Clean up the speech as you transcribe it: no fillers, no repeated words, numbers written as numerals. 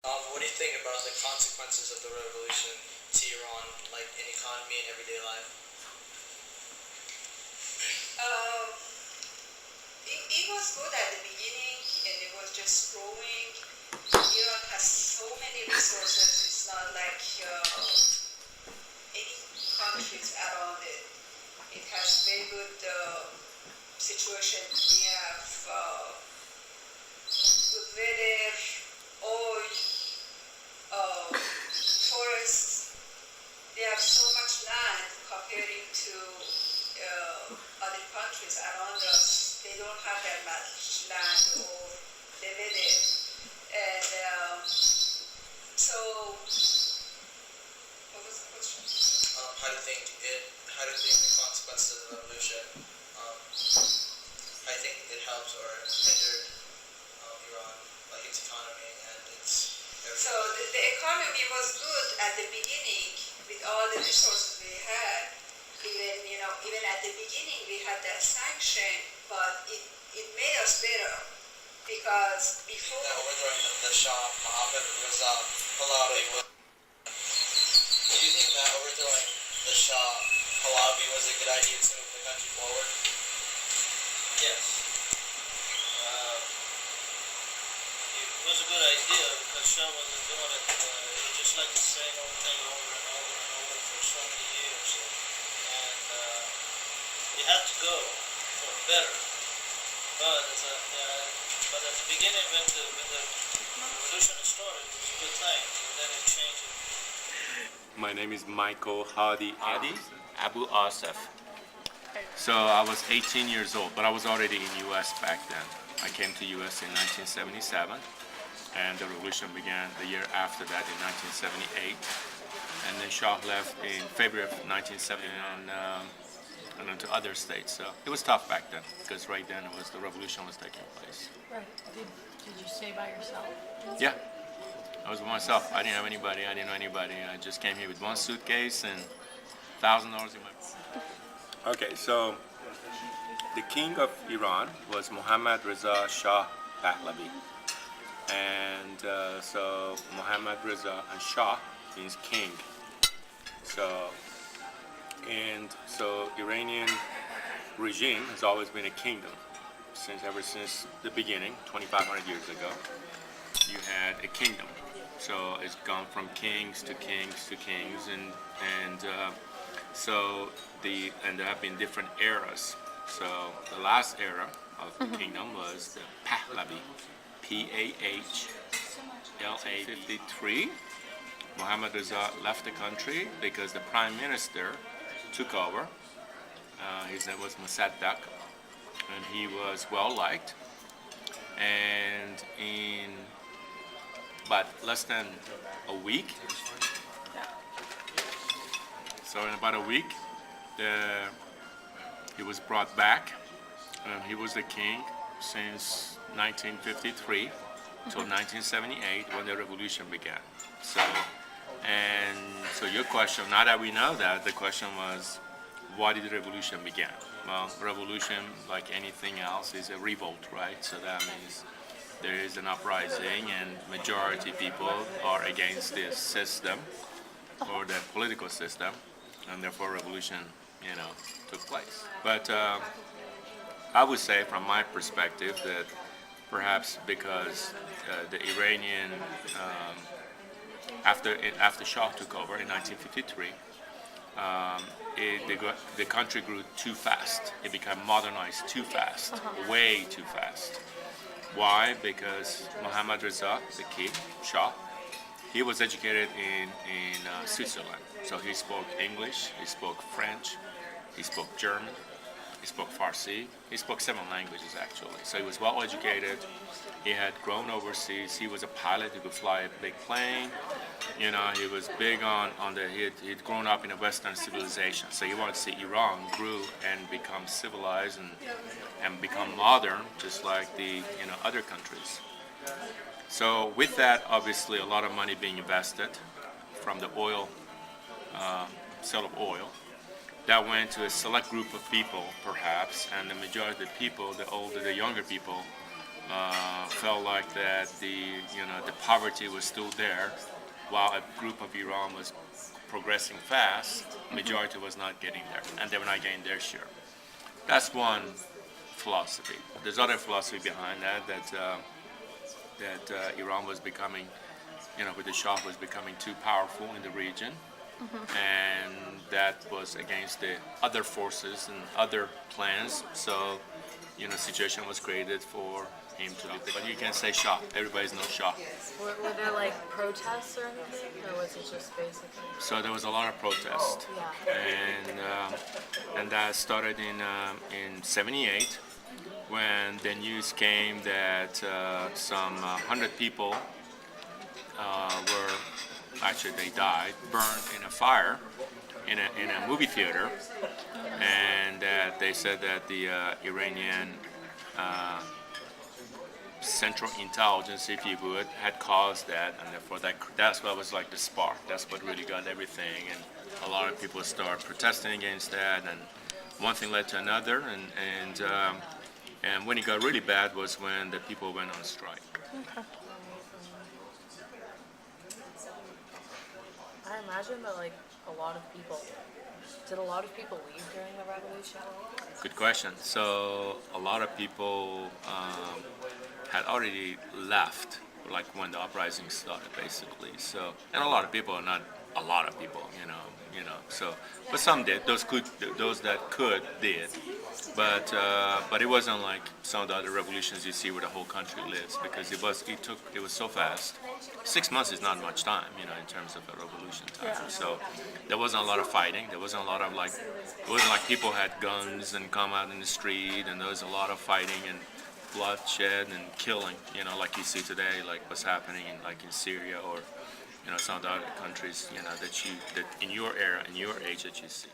What do you think about the consequences of the revolution to Iran, like in economy and everyday life? Um, it was good at the beginning and it was just growing. Iran has so many resources, it's not like any countries around it. It has very good situation. We have good weather, oil, forests. They have so much land comparing to other countries around us. They don't have that much land or the weather. And so, what was the question? How do you think the consequences of the revolution, how do you think it helps or hindered Iran, like its economy and its So everything? the economy was good at the beginning with all the resources we had. Even at the beginning we had that sanction, but it made us better because before. That overthrowing the Shah Mohammed Reza Pahlavi was. Do you think that overthrowing the Shah Pahlavi was a good idea to move the country forward? Yes. It was a good idea because Shah wasn't doing it. He just liked the same old thing over and over and over for so many years. And he had to go for better. But at the beginning, when the revolution started, it was a good thing. And then it changed it. My name is Michael Hadi Abu Asif. So I was 18 years old, but I was already in U.S. back then. I came to U.S. in 1977, and the revolution began the year after that in 1978. And then Shah left in February of 1970 and then to other states. So it was tough back then because right then the revolution was taking place. Right. Did you stay by yourself? Yeah, I was by myself. I didn't have anybody. I didn't know anybody. I just came here with one suitcase and $1,000 in my. Okay, so the king of Iran was Mohammad Reza Shah Pahlavi, and so Mohammad Reza and Shah means king. So Iranian regime has always been a kingdom ever since the beginning, 2,500 years ago. You had a kingdom, so it's gone from kings to kings to kings, and there have been different eras. So the last era of the kingdom was the Pahlavi, Pahlavi. Mohammad Reza left the country because the prime minister took over. His name was Mossadegh, and he was well liked. And in about less than a week, so in about a week, he was brought back, and he was the king since 1953 till 1978 when the revolution began. So your question, now that we know that, the question was, why did the revolution begin? Well, revolution, like anything else, is a revolt, right? So that means there is an uprising and majority people are against this system or the political system, and therefore revolution, took place. But I would say, from my perspective, that perhaps because the Iranian, after Shah took over in 1953, the country grew too fast. It became modernized too fast, way too fast. Why? Because Mohammad Reza, the king, Shah, he was educated in Switzerland. So he spoke English, he spoke French, he spoke German, he spoke Farsi, he spoke 7 languages actually. So he was well educated, he had grown overseas, he was a pilot, he could fly a big plane, he was big on he'd grown up in a Western civilization. So he wanted to see Iran grew and become civilized and become modern, just like the other countries. So with that, obviously a lot of money being invested from the oil, sale of oil, that went to a select group of people, perhaps, and the majority of the people, the older, the younger people, felt like that the poverty was still there, while a group of Iran was progressing fast. Majority was not getting there, and they were not getting their share. That's one philosophy. There's other philosophy behind that Iran was becoming, with the Shah was becoming too powerful in the region, and that was against the other forces and other plans. So, situation was created for him to. But you can't say Shah. Everybody's no Shah. Were there like protests or anything, or was it just basically? So there was a lot of protest, and that started in '78 when the news came that some 100 people were actually they died, burned in a fire in a movie theater, and that they said that the Iranian Central Intelligence, if you would, had caused that, and therefore that's what was like the spark. That's what really got everything, and a lot of people started protesting against that, and one thing led to another, and when it got really bad was when the people went on strike. Okay. I imagine that like a lot of people. Did a lot of people leave during the revolution? Good question. So a lot of people had already left, like when the uprising started, basically. So, and a lot of people, not a lot of people, So, but some did. Those that could did. But it wasn't like some of the other revolutions you see where the whole country lives, because it was so fast. 6 months is not much time, in terms of a revolution time. Yeah. So there wasn't a lot of fighting. There wasn't a lot of it wasn't like people had guns and come out in the street, and there was a lot of fighting and bloodshed and killing, like you see today, like what's happening in Syria or some of the other countries, that in your era, in your age that you see.